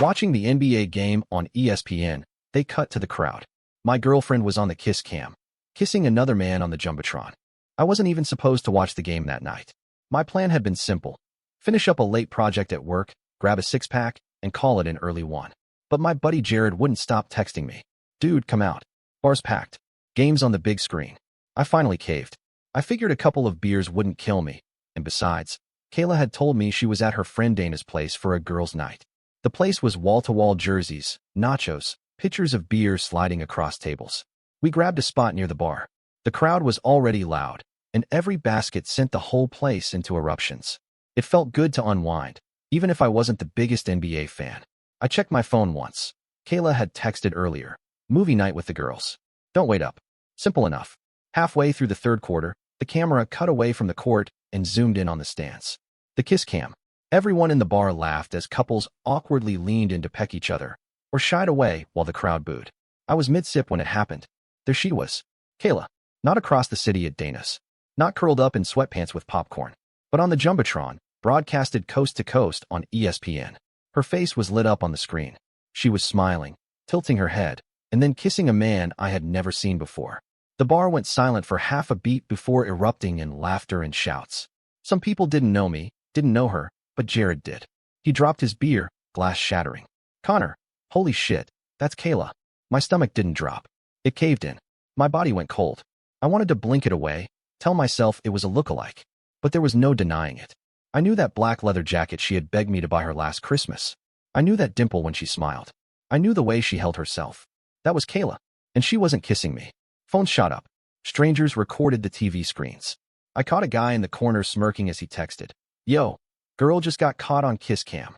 Watching the NBA game on ESPN, they cut to the crowd. My girlfriend was on the kiss cam, kissing another man on the Jumbotron. I wasn't even supposed to watch the game that night. My plan had been simple. Finish up a late project at work, grab a six-pack, and call it an early one. But my buddy Jared wouldn't stop texting me. Dude, come out. Bar's packed. Game's on the big screen. I finally caved. I figured a couple of beers wouldn't kill me. And besides, Kayla had told me she was at her friend Dana's place for a girls' night. The place was wall-to-wall jerseys, nachos, pitchers of beer sliding across tables. We grabbed a spot near the bar. The crowd was already loud, and every basket sent the whole place into eruptions. It felt good to unwind, even if I wasn't the biggest NBA fan. I checked my phone once. Kayla had texted earlier. Movie night with the girls. Don't wait up. Simple enough. Halfway through the third quarter, the camera cut away from the court and zoomed in on the stands. The kiss cam. Everyone in the bar laughed as couples awkwardly leaned in to peck each other, or shied away while the crowd booed. I was mid-sip when it happened. There she was. Kayla. Not across the city at Dana's. Not curled up in sweatpants with popcorn. But on the Jumbotron, broadcasted coast to coast on ESPN. Her face was lit up on the screen. She was smiling, tilting her head, and then kissing a man I had never seen before. The bar went silent for half a beat before erupting in laughter and shouts. Some people didn't know me, didn't know her, but Jared did. He dropped his beer, glass shattering. Connor, holy shit, that's Kayla. My stomach didn't drop. It caved in. My body went cold. I wanted to blink it away, tell myself it was a lookalike. But there was no denying it. I knew that black leather jacket she had begged me to buy her last Christmas. I knew that dimple when she smiled. I knew the way she held herself. That was Kayla. And she wasn't kissing me. Phone shot up. Strangers recorded the TV screens. I caught a guy in the corner smirking as he texted. Yo, girl just got caught on kiss cam.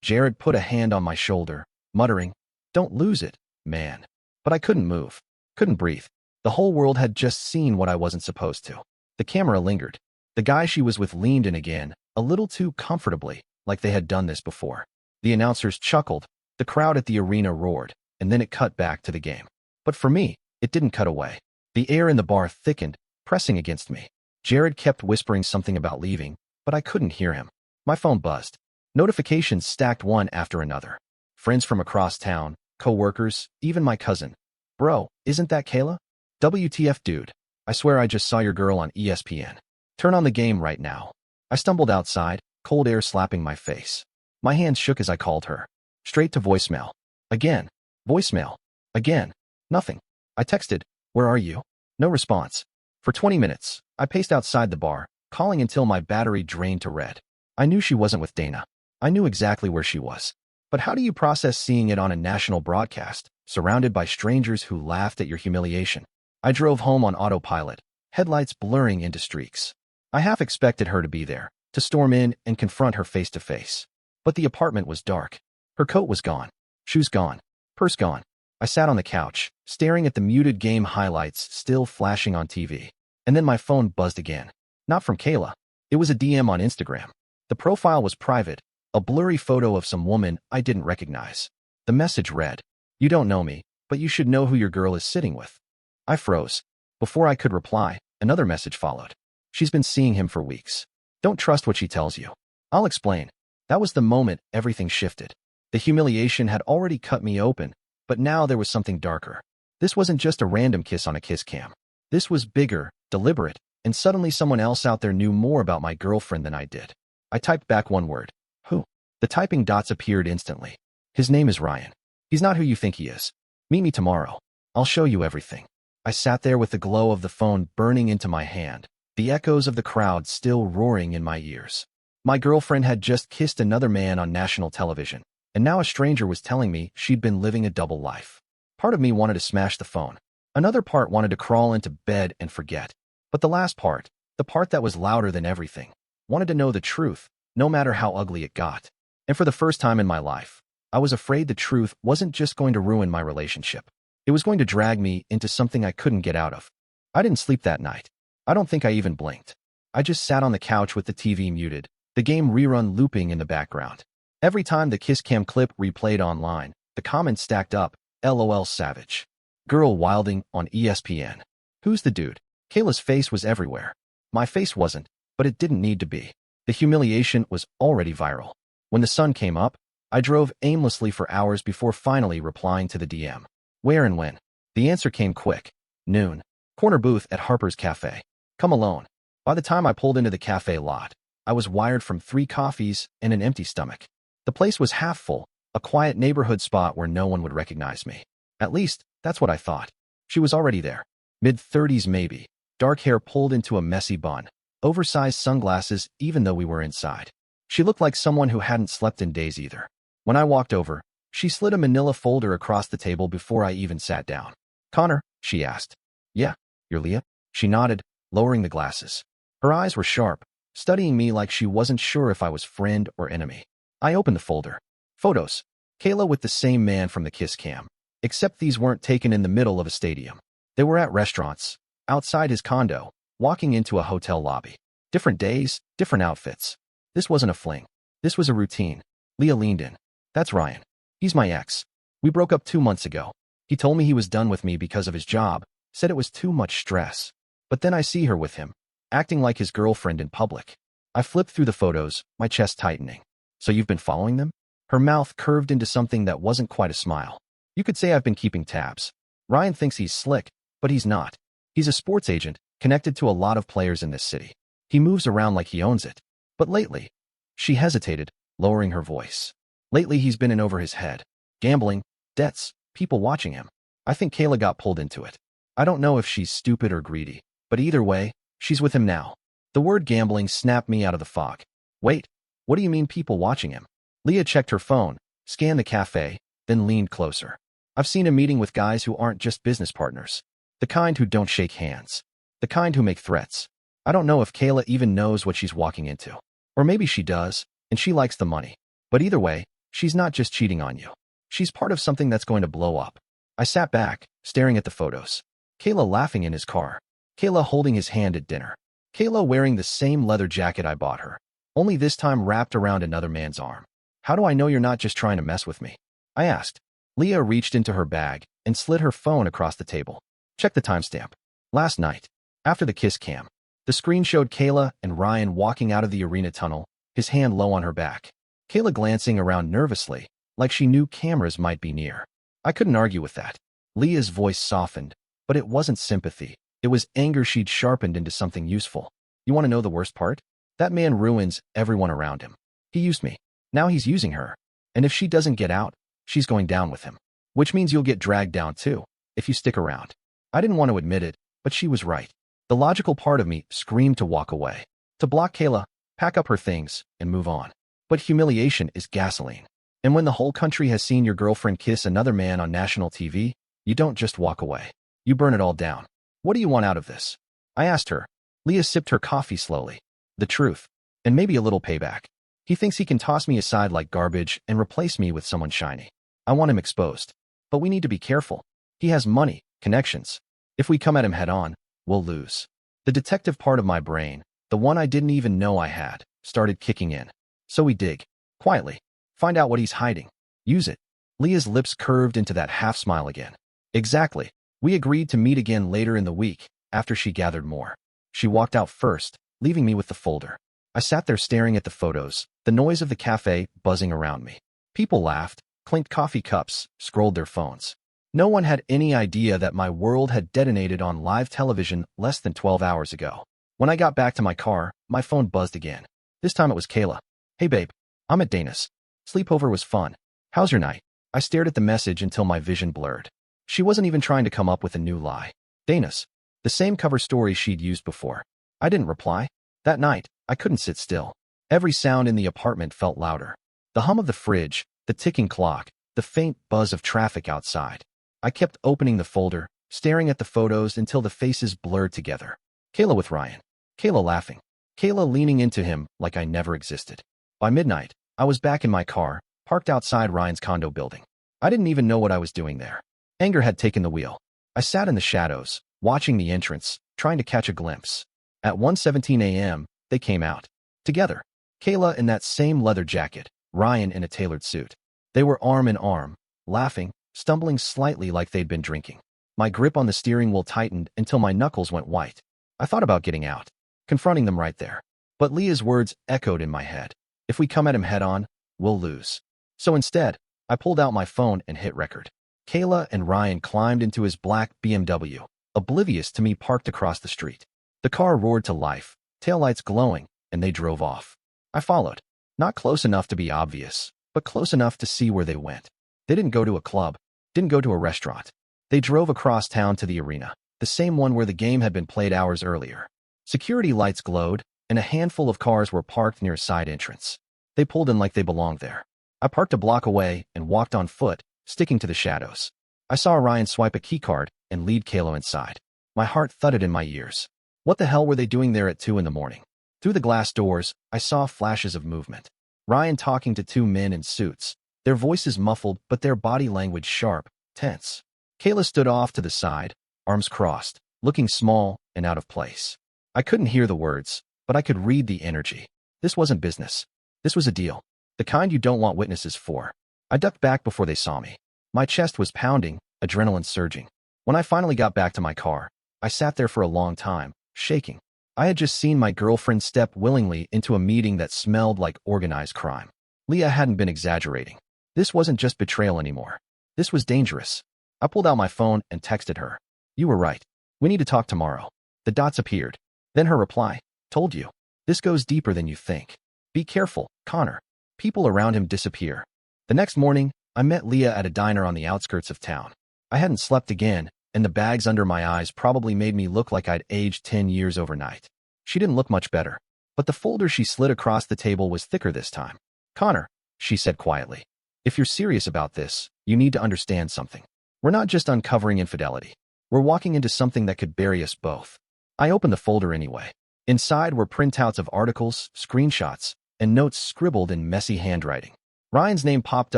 Jared put a hand on my shoulder, muttering, don't lose it, man. But I couldn't move. Couldn't breathe. The whole world had just seen what I wasn't supposed to. The camera lingered. The guy she was with leaned in again, a little too comfortably, like they had done this before. The announcers chuckled. The crowd at the arena roared, and then it cut back to the game. But for me, it didn't cut away. The air in the bar thickened, pressing against me. Jared kept whispering something about leaving, but I couldn't hear him. My phone buzzed. Notifications stacked one after another. Friends from across town, co-workers, even my cousin. Bro, isn't that Kayla? WTF, dude. I swear I just saw your girl on ESPN. Turn on the game right now. I stumbled outside, cold air slapping my face. My hands shook as I called her. Straight to voicemail. Again. Voicemail. Again. Nothing. I texted, where are you? No response. For 20 minutes, I paced outside the bar, calling until my battery drained to red. I knew she wasn't with Dana. I knew exactly where she was. But how do you process seeing it on a national broadcast, surrounded by strangers who laughed at your humiliation? I drove home on autopilot, headlights blurring into streaks. I half expected her to be there, to storm in and confront her face to face. But the apartment was dark. Her coat was gone. Shoes gone. Purse gone. I sat on the couch, staring at the muted game highlights still flashing on TV. And then my phone buzzed again. Not from Kayla. It was a DM on Instagram. The profile was private, a blurry photo of some woman I didn't recognize. The message read, you don't know me, but you should know who your girl is sitting with. I froze. Before I could reply, another message followed. She's been seeing him for weeks. Don't trust what she tells you. I'll explain. That was the moment everything shifted. The humiliation had already cut me open, but now there was something darker. This wasn't just a random kiss on a kiss cam. This was bigger, deliberate, and suddenly someone else out there knew more about my girlfriend than I did. I typed back one word. Who? The typing dots appeared instantly. His name is Ryan. He's not who you think he is. Meet me tomorrow. I'll show you everything. I sat there with the glow of the phone burning into my hand, the echoes of the crowd still roaring in my ears. My girlfriend had just kissed another man on national television, and now a stranger was telling me she'd been living a double life. Part of me wanted to smash the phone. Another part wanted to crawl into bed and forget. But the last part, the part that was louder than everything, wanted to know the truth, no matter how ugly it got. And for the first time in my life, I was afraid the truth wasn't just going to ruin my relationship. It was going to drag me into something I couldn't get out of. I didn't sleep that night. I don't think I even blinked. I just sat on the couch with the TV muted, the game rerun looping in the background. Every time the kiss cam clip replayed online, the comments stacked up, LOL savage. Girl wilding on ESPN. Who's the dude? Kayla's face was everywhere. My face wasn't, but it didn't need to be. The humiliation was already viral. When the sun came up, I drove aimlessly for hours before finally replying to the DM. Where and when? The answer came quick. Noon. Corner booth at Harper's Cafe. Come alone. By the time I pulled into the cafe lot, I was wired from 3 coffees and an empty stomach. The place was half full, a quiet neighborhood spot where no one would recognize me. At least, that's what I thought. She was already there. Mid-30s maybe. Dark hair pulled into a messy bun. Oversized sunglasses even though we were inside. She looked like someone who hadn't slept in days either. When I walked over, she slid a manila folder across the table before I even sat down. Connor, she asked. Yeah, you're Leah? She nodded, lowering the glasses. Her eyes were sharp, studying me like she wasn't sure if I was friend or enemy. I opened the folder. Photos. Kayla with the same man from the kiss cam. Except these weren't taken in the middle of a stadium. They were at restaurants, outside his condo, walking into a hotel lobby. Different days, different outfits. This wasn't a fling. This was a routine. Leah leaned in. That's Ryan. He's my ex. We broke up 2 months ago. He told me he was done with me because of his job, said it was too much stress. But then I see her with him, acting like his girlfriend in public. I flipped through the photos, my chest tightening. So you've been following them? Her mouth curved into something that wasn't quite a smile. You could say I've been keeping tabs. Ryan thinks he's slick, but he's not. He's a sports agent, connected to a lot of players in this city. He moves around like he owns it. But lately, she hesitated, lowering her voice. Lately he's been in over his head. Gambling, debts, people watching him. I think Kayla got pulled into it. I don't know if she's stupid or greedy, but either way, she's with him now. The word gambling snapped me out of the fog. Wait, what do you mean people watching him? Leah checked her phone, scanned the cafe, then leaned closer. I've seen him meeting with guys who aren't just business partners. The kind who don't shake hands. The kind who make threats. I don't know if Kayla even knows what she's walking into. Or maybe she does, and she likes the money. But either way, she's not just cheating on you. She's part of something that's going to blow up. I sat back, staring at the photos. Kayla laughing in his car. Kayla holding his hand at dinner. Kayla wearing the same leather jacket I bought her, only this time wrapped around another man's arm. How do I know you're not just trying to mess with me? I asked. Leah reached into her bag and slid her phone across the table. Check the timestamp. Last night, after the kiss cam. The screen showed Kayla and Ryan walking out of the arena tunnel, his hand low on her back. Kayla glancing around nervously, like she knew cameras might be near. I couldn't argue with that. Leah's voice softened, but it wasn't sympathy. It was anger she'd sharpened into something useful. You want to know the worst part? That man ruins everyone around him. He used me. Now he's using her. And if she doesn't get out, she's going down with him. Which means you'll get dragged down too, if you stick around. I didn't want to admit it, but she was right. The logical part of me screamed to walk away. To block Kayla, pack up her things, and move on. But humiliation is gasoline. And when the whole country has seen your girlfriend kiss another man on national TV, you don't just walk away. You burn it all down. What do you want out of this? I asked her. Leah sipped her coffee slowly. The truth. And maybe a little payback. He thinks he can toss me aside like garbage and replace me with someone shiny. I want him exposed. But we need to be careful. He has money, connections. If we come at him head on, we'll lose. The detective part of my brain, the one I didn't even know I had, started kicking in. So we dig. Quietly. Find out what he's hiding. Use it. Leah's lips curved into that half smile again. Exactly. We agreed to meet again later in the week, after she gathered more. She walked out first, leaving me with the folder. I sat there staring at the photos, the noise of the cafe buzzing around me. People laughed, clinked coffee cups, scrolled their phones. No one had any idea that my world had detonated on live television less than 12 hours ago. When I got back to my car, my phone buzzed again. This time it was Kayla. Hey babe, I'm at Dana's. Sleepover was fun. How's your night? I stared at the message until my vision blurred. She wasn't even trying to come up with a new lie. Dana's. The same cover story she'd used before. I didn't reply. That night, I couldn't sit still. Every sound in the apartment felt louder. The hum of the fridge, the ticking clock, the faint buzz of traffic outside. I kept opening the folder, staring at the photos until the faces blurred together. Kayla with Ryan. Kayla laughing. Kayla leaning into him like I never existed. By midnight, I was back in my car, parked outside Ryan's condo building. I didn't even know what I was doing there. Anger had taken the wheel. I sat in the shadows, watching the entrance, trying to catch a glimpse. At 1:17 a.m., they came out. Together. Kayla in that same leather jacket, Ryan in a tailored suit. They were arm in arm, laughing, stumbling slightly like they'd been drinking. My grip on the steering wheel tightened until my knuckles went white. I thought about getting out, confronting them right there. But Leah's words echoed in my head. If we come at him head on, we'll lose. So instead, I pulled out my phone and hit record. Kayla and Ryan climbed into his black BMW, oblivious to me parked across the street. The car roared to life, taillights glowing, and they drove off. I followed. Not close enough to be obvious, but close enough to see where they went. They didn't go to a club, didn't go to a restaurant. They drove across town to the arena, the same one where the game had been played hours earlier. Security lights glowed, and a handful of cars were parked near a side entrance. They pulled in like they belonged there. I parked a block away and walked on foot, sticking to the shadows. I saw Ryan swipe a keycard and lead Kayla inside. My heart thudded in my ears. What the hell were they doing there at 2 in the morning? Through the glass doors, I saw flashes of movement. Ryan talking to 2 men in suits, their voices muffled but their body language sharp, tense. Kayla stood off to the side, arms crossed, looking small and out of place. I couldn't hear the words, but I could read the energy. This wasn't business. This was a deal. The kind you don't want witnesses for. I ducked back before they saw me. My chest was pounding, adrenaline surging. When I finally got back to my car, I sat there for a long time, shaking. I had just seen my girlfriend step willingly into a meeting that smelled like organized crime. Leah hadn't been exaggerating. This wasn't just betrayal anymore. This was dangerous. I pulled out my phone and texted her. You were right. We need to talk tomorrow. The dots appeared. Then her reply. Told you. This goes deeper than you think. Be careful, Connor. People around him disappear. The next morning, I met Leah at a diner on the outskirts of town. I hadn't slept again, and the bags under my eyes probably made me look like I'd aged 10 years overnight. She didn't look much better, but the folder she slid across the table was thicker this time. Connor, she said quietly, if you're serious about this, you need to understand something. We're not just uncovering infidelity. We're walking into something that could bury us both. I opened the folder anyway. Inside were printouts of articles, screenshots, and notes scribbled in messy handwriting. Ryan's name popped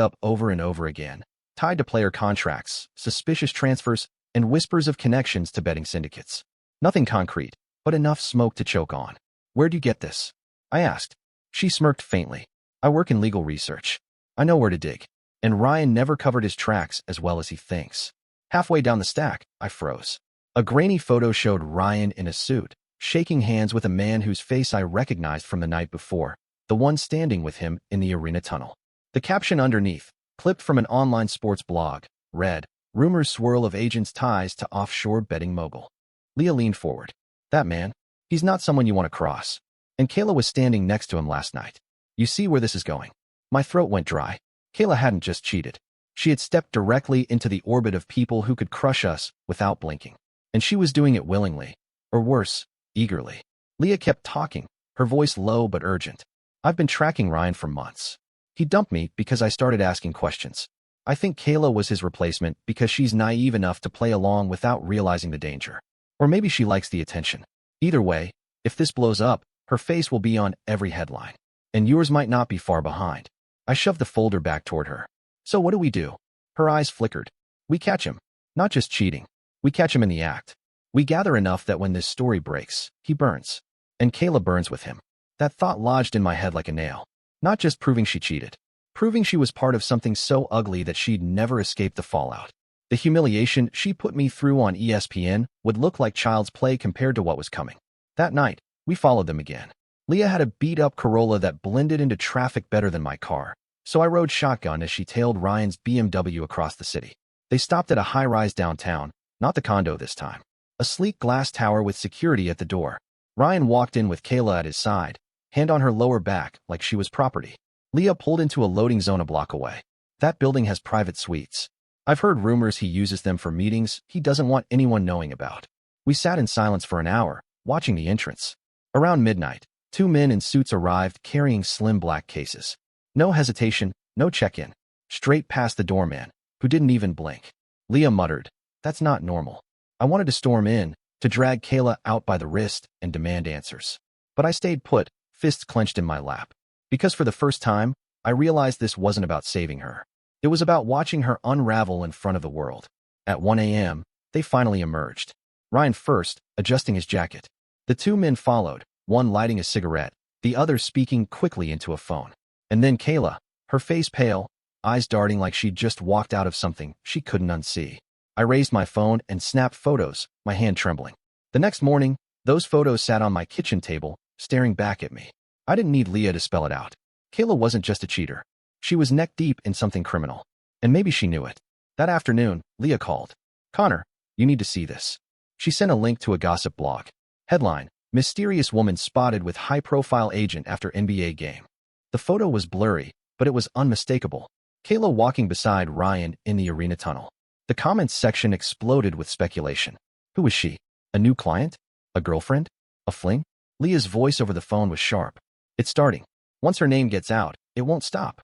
up over and over again, tied to player contracts, suspicious transfers, and whispers of connections to betting syndicates. Nothing concrete, but enough smoke to choke on. Where'd you get this? I asked. She smirked faintly. I work in legal research. I know where to dig. And Ryan never covered his tracks as well as he thinks. Halfway down the stack, I froze. A grainy photo showed Ryan in a suit, shaking hands with a man whose face I recognized from the night before, the one standing with him in the arena tunnel. The caption underneath, clipped from an online sports blog, read, Rumors swirl of agents' ties to offshore betting mogul. Leah leaned forward. That man, he's not someone you want to cross. And Kayla was standing next to him last night. You see where this is going. My throat went dry. Kayla hadn't just cheated. She had stepped directly into the orbit of people who could crush us without blinking. And she was doing it willingly. Or worse, eagerly. Leah kept talking, her voice low but urgent. I've been tracking Ryan for months. He dumped me because I started asking questions. I think Kayla was his replacement because she's naive enough to play along without realizing the danger. Or maybe she likes the attention. Either way, if this blows up, her face will be on every headline. And yours might not be far behind. I shoved the folder back toward her. So what do we do? Her eyes flickered. We catch him. Not just cheating. We catch him in the act. We gather enough that when this story breaks, he burns. And Kayla burns with him. That thought lodged in my head like a nail. Not just proving she cheated. Proving she was part of something so ugly that she'd never escape the fallout. The humiliation she put me through on ESPN would look like child's play compared to what was coming. That night, we followed them again. Leah had a beat-up Corolla that blended into traffic better than my car, so I rode shotgun as she tailed Ryan's BMW across the city. They stopped at a high-rise downtown, not the condo this time. A sleek glass tower with security at the door. Ryan walked in with Kayla at his side, hand on her lower back like she was property. Leah pulled into a loading zone a block away. That building has private suites. I've heard rumors he uses them for meetings he doesn't want anyone knowing about. We sat in silence for an hour, watching the entrance. Around midnight, 2 men in suits arrived carrying slim black cases. No hesitation, no check-in. Straight past the doorman, who didn't even blink. Leah muttered, That's not normal. I wanted to storm in, to drag Kayla out by the wrist and demand answers. But I stayed put, fists clenched in my lap. Because for the first time, I realized this wasn't about saving her. It was about watching her unravel in front of the world. At 1 a.m., they finally emerged. Ryan first, adjusting his jacket. The 2 men followed, one lighting a cigarette, the other speaking quickly into a phone. And then Kayla, her face pale, eyes darting like she'd just walked out of something she couldn't unsee. I raised my phone and snapped photos, my hand trembling. The next morning, those photos sat on my kitchen table, staring back at me. I didn't need Leah to spell it out. Kayla wasn't just a cheater. She was neck-deep in something criminal. And maybe she knew it. That afternoon, Leah called. "Connor, you need to see this." She sent a link to a gossip blog. Headline: Mysterious woman spotted with high-profile agent after NBA game. The photo was blurry, but it was unmistakable. Kayla walking beside Ryan in the arena tunnel. The comments section exploded with speculation. Who was she? A new client? A girlfriend? A fling? Leah's voice over the phone was sharp. "It's starting. Once her name gets out, it won't stop."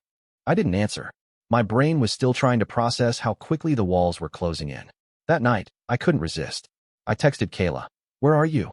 I didn't answer. My brain was still trying to process how quickly the walls were closing in. That night, I couldn't resist. I texted Kayla, "Where are you?"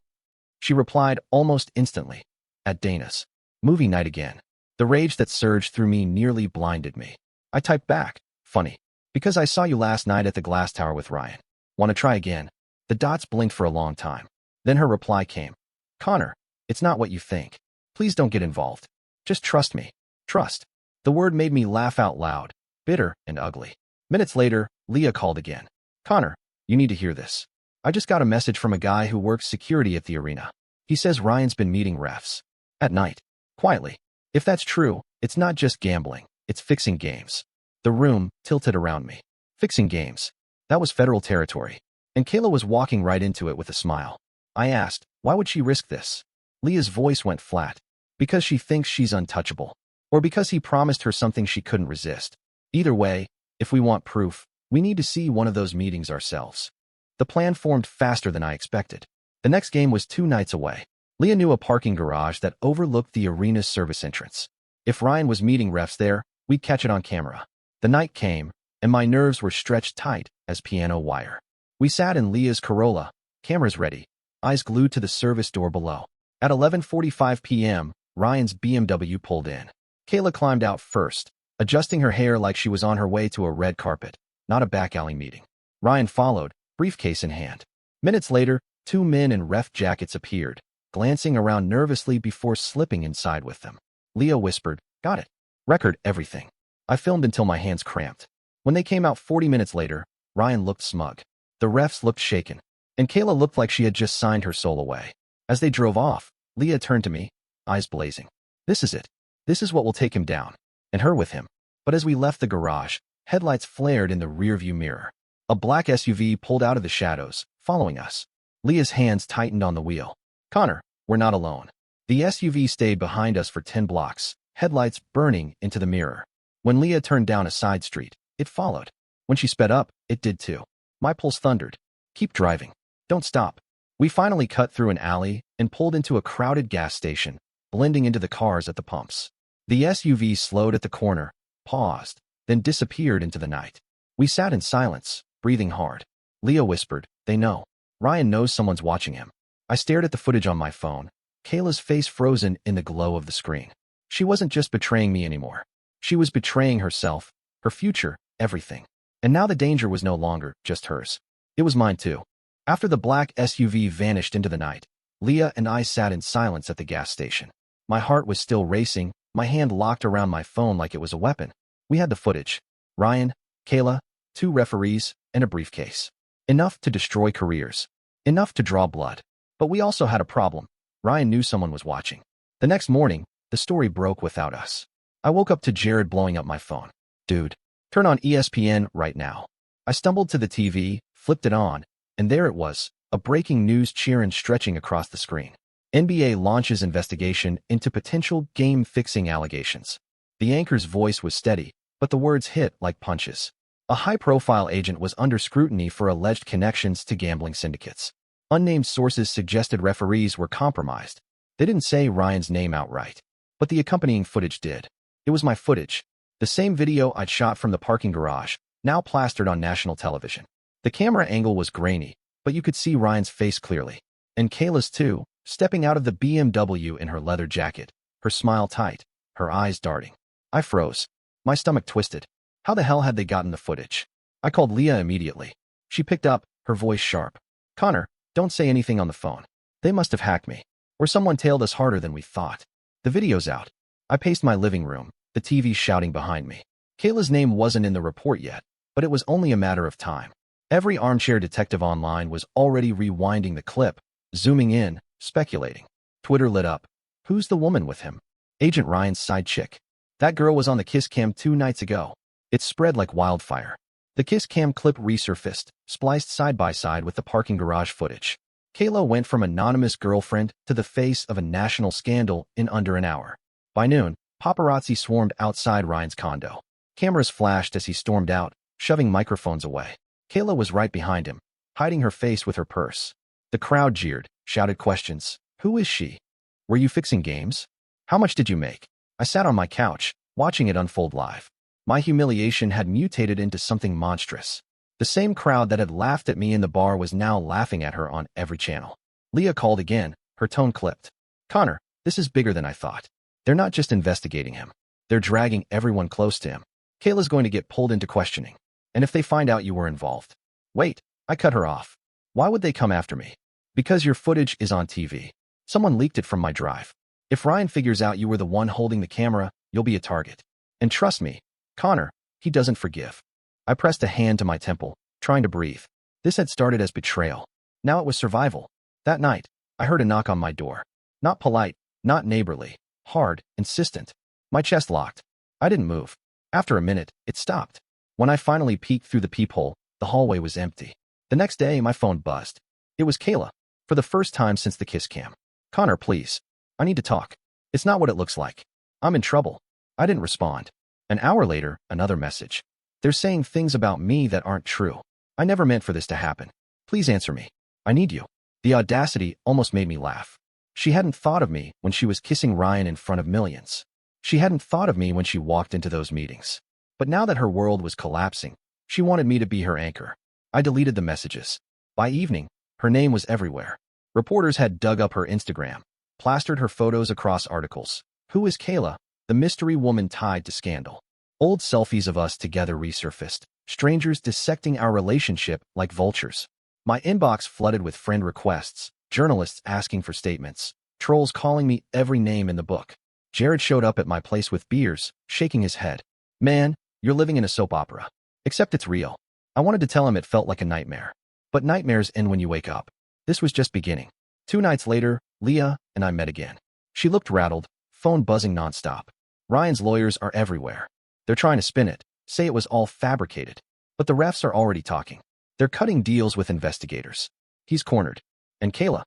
She replied almost instantly, "At Dana's. Movie night again." The rage that surged through me nearly blinded me. I typed back, "Funny. Because I saw you last night at the Glass Tower with Ryan. Want to try again?" The dots blinked for a long time. Then her reply came. "Connor, it's not what you think. Please don't get involved. Just trust me." Trust. The word made me laugh out loud, bitter and ugly. Minutes later, Leah called again. "Connor, you need to hear this. I just got a message from a guy who works security at the arena. He says Ryan's been meeting refs. At night. Quietly. If that's true, it's not just gambling, it's fixing games." The room tilted around me. Fixing games. That was federal territory. And Kayla was walking right into it with a smile. I asked, why would she risk this? Leah's voice went flat. Because she thinks she's untouchable. Or because he promised her something she couldn't resist. Either way, if we want proof, we need to see one of those meetings ourselves. The plan formed faster than I expected. The next game was 2 nights away. Leah knew a parking garage that overlooked the arena's service entrance. If Ryan was meeting refs there, we'd catch it on camera. The night came, and my nerves were stretched tight as piano wire. We sat in Leah's Corolla, cameras ready, eyes glued to the service door below. At 11:45 p.m., Ryan's BMW pulled in. Kayla climbed out first, adjusting her hair like she was on her way to a red carpet, not a back alley meeting. Ryan followed, briefcase in hand. Minutes later, 2 men in ref jackets appeared, glancing around nervously before slipping inside with them. Leah whispered, "Got it. Record everything." I filmed until my hands cramped. When they came out 40 minutes later, Ryan looked smug. The refs looked shaken, and Kayla looked like she had just signed her soul away. As they drove off, Leah turned to me, eyes blazing. "This is it. This is what will take him down." And her with him. But as we left the garage, headlights flared in the rearview mirror. A black SUV pulled out of the shadows, following us. Leah's hands tightened on the wheel. "Connor, we're not alone." The SUV stayed behind us for 10 blocks, headlights burning into the mirror. When Leah turned down a side street, it followed. When she sped up, it did too. My pulse thundered. "Keep driving. Don't stop." We finally cut through an alley and pulled into a crowded gas station, blending into the cars at the pumps. The SUV slowed at the corner, paused, then disappeared into the night. We sat in silence, breathing hard. Leah whispered, "They know. Ryan knows someone's watching him." I stared at the footage on my phone, Kayla's face frozen in the glow of the screen. She wasn't just betraying me anymore. She was betraying herself, her future, everything. And now the danger was no longer just hers. It was mine too. After the black SUV vanished into the night, Leah and I sat in silence at the gas station. My heart was still racing, my hand locked around my phone like it was a weapon. We had the footage. Ryan, Kayla, 2 referees, and a briefcase. Enough to destroy careers. Enough to draw blood. But we also had a problem. Ryan knew someone was watching. The next morning, the story broke without us. I woke up to Jared blowing up my phone. "Dude, turn on ESPN right now." I stumbled to the TV, flipped it on, and there it was, a breaking news cheering stretching across the screen. NBA launches investigation into potential game-fixing allegations. The anchor's voice was steady, but the words hit like punches. A high-profile agent was under scrutiny for alleged connections to gambling syndicates. Unnamed sources suggested referees were compromised. They didn't say Ryan's name outright, but the accompanying footage did. It was my footage, the same video I'd shot from the parking garage, now plastered on national television. The camera angle was grainy, but you could see Ryan's face clearly. And Kayla's too, stepping out of the BMW in her leather jacket, her smile tight, her eyes darting. I froze. My stomach twisted. How the hell had they gotten the footage? I called Leah immediately. She picked up, her voice sharp. "Connor, don't say anything on the phone. They must have hacked me. Or someone tailed us harder than we thought. The video's out." I paced my living room, the TV shouting behind me. Kayla's name wasn't in the report yet, but it was only a matter of time. Every armchair detective online was already rewinding the clip, zooming in, speculating. Twitter lit up. "Who's the woman with him? Agent Ryan's side chick." That girl was on the kiss cam 2 nights ago. It spread like wildfire. The kiss cam clip resurfaced, spliced side by side with the parking garage footage. Kayla went from anonymous girlfriend to the face of a national scandal in under an hour. By noon, paparazzi swarmed outside Ryan's condo. Cameras flashed as he stormed out, shoving microphones away. Kayla was right behind him, hiding her face with her purse. The crowd jeered, shouted questions. Who is she? Were you fixing games? How much did you make? I sat on my couch, watching it unfold live. My humiliation had mutated into something monstrous. The same crowd that had laughed at me in the bar was now laughing at her on every channel. Leah called again, her tone clipped. Connor, this is bigger than I thought. They're not just investigating him. They're dragging everyone close to him. Kayla's going to get pulled into questioning. And if they find out you were involved. Wait, I cut her off. Why would they come after me? Because your footage is on TV. Someone leaked it from my drive. If Ryan figures out you were the one holding the camera, you'll be a target. And trust me, Connor, he doesn't forgive. I pressed a hand to my temple, trying to breathe. This had started as betrayal. Now it was survival. That night, I heard a knock on my door. Not polite, not neighborly, hard, insistent. My chest locked. I didn't move. After a minute, it stopped. When I finally peeked through the peephole, the hallway was empty. The next day, my phone buzzed. It was Kayla, for the first time since the kiss cam. Connor, please. I need to talk. It's not what it looks like. I'm in trouble. I didn't respond. An hour later, another message. They're saying things about me that aren't true. I never meant for this to happen. Please answer me. I need you. The audacity almost made me laugh. She hadn't thought of me when she was kissing Ryan in front of millions. She hadn't thought of me when she walked into those meetings. But now that her world was collapsing, she wanted me to be her anchor. I deleted the messages. By evening, her name was everywhere. Reporters had dug up her Instagram, plastered her photos across articles. Who is Kayla, the mystery woman tied to scandal? Old selfies of us together resurfaced, strangers dissecting our relationship like vultures. My inbox flooded with friend requests, journalists asking for statements, trolls calling me every name in the book. Jared showed up at my place with beers, shaking his head. Man, you're living in a soap opera. Except it's real. I wanted to tell him it felt like a nightmare. But nightmares end when you wake up. This was just beginning. 2 nights later, Leah and I met again. She looked rattled, phone buzzing nonstop. Ryan's lawyers are everywhere. They're trying to spin it, say it was all fabricated. But the refs are already talking. They're cutting deals with investigators. He's cornered. And Kayla?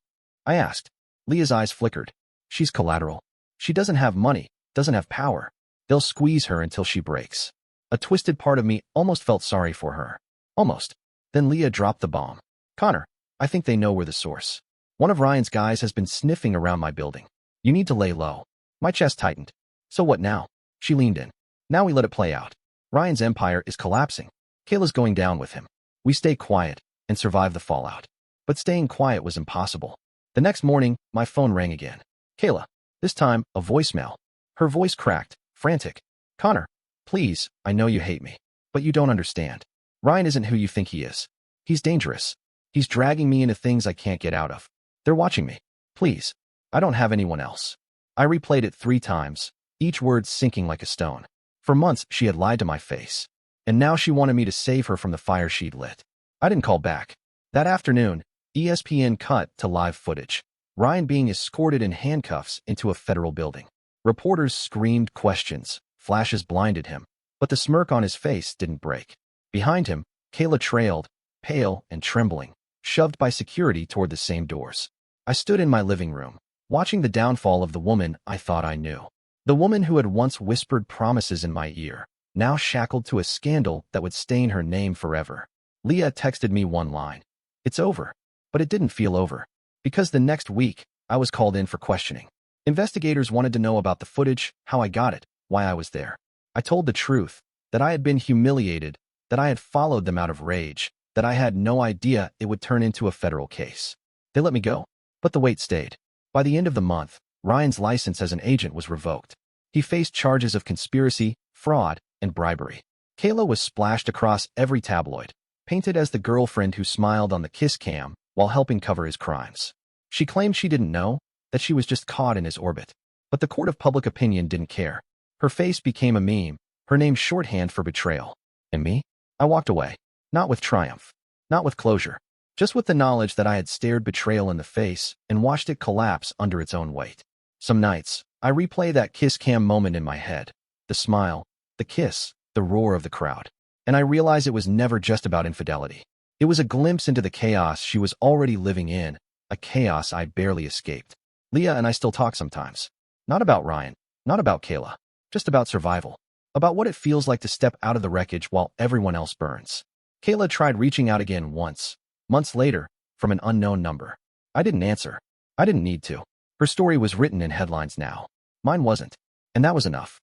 I asked. Leah's eyes flickered. She's collateral. She doesn't have money, doesn't have power. They'll squeeze her until she breaks. A twisted part of me almost felt sorry for her. Almost. Then Leah dropped the bomb. Connor, I think they know we're the source. One of Ryan's guys has been sniffing around my building. You need to lay low. My chest tightened. So what now? She leaned in. Now we let it play out. Ryan's empire is collapsing. Kayla's going down with him. We stay quiet and survive the fallout. But staying quiet was impossible. The next morning, my phone rang again. Kayla. This time, a voicemail. Her voice cracked, frantic. Connor, please, I know you hate me. But you don't understand. Ryan isn't who you think he is. He's dangerous. He's dragging me into things I can't get out of. They're watching me. Please. I don't have anyone else. I replayed it 3 times, each word sinking like a stone. For months, she had lied to my face. And now she wanted me to save her from the fire she'd lit. I didn't call back. That afternoon, ESPN cut to live footage. Ryan being escorted in handcuffs into a federal building. Reporters screamed questions. Flashes blinded him. But the smirk on his face didn't break. Behind him, Kayla trailed, pale and trembling, shoved by security toward the same doors. I stood in my living room, watching the downfall of the woman I thought I knew. The woman who had once whispered promises in my ear, now shackled to a scandal that would stain her name forever. Leah texted me one line. It's over. But it didn't feel over. Because the next week, I was called in for questioning. Investigators wanted to know about the footage, how I got it, why I was there. I told the truth, that I had been humiliated, that I had followed them out of rage, that I had no idea it would turn into a federal case. They let me go. But the wait stayed. By the end of the month, Ryan's license as an agent was revoked. He faced charges of conspiracy, fraud, and bribery. Kayla was splashed across every tabloid, painted as the girlfriend who smiled on the kiss cam while helping cover his crimes. She claimed she didn't know, that she was just caught in his orbit. But the court of public opinion didn't care. Her face became a meme, her name shorthand for betrayal. And me? I walked away. Not with triumph. Not with closure. Just with the knowledge that I had stared betrayal in the face and watched it collapse under its own weight. Some nights, I replay that kiss cam moment in my head. the smile, the kiss, the roar of the crowd. And I realized it was never just about infidelity. It was a glimpse into the chaos she was already living in, a chaos I barely escaped. Leah and I still talk sometimes. Not about Ryan, not about Kayla, just about survival. About what it feels like to step out of the wreckage while everyone else burns. Kayla tried reaching out again once, months later, from an unknown number. I didn't answer. I didn't need to. Her story was written in headlines now. Mine wasn't. And that was enough.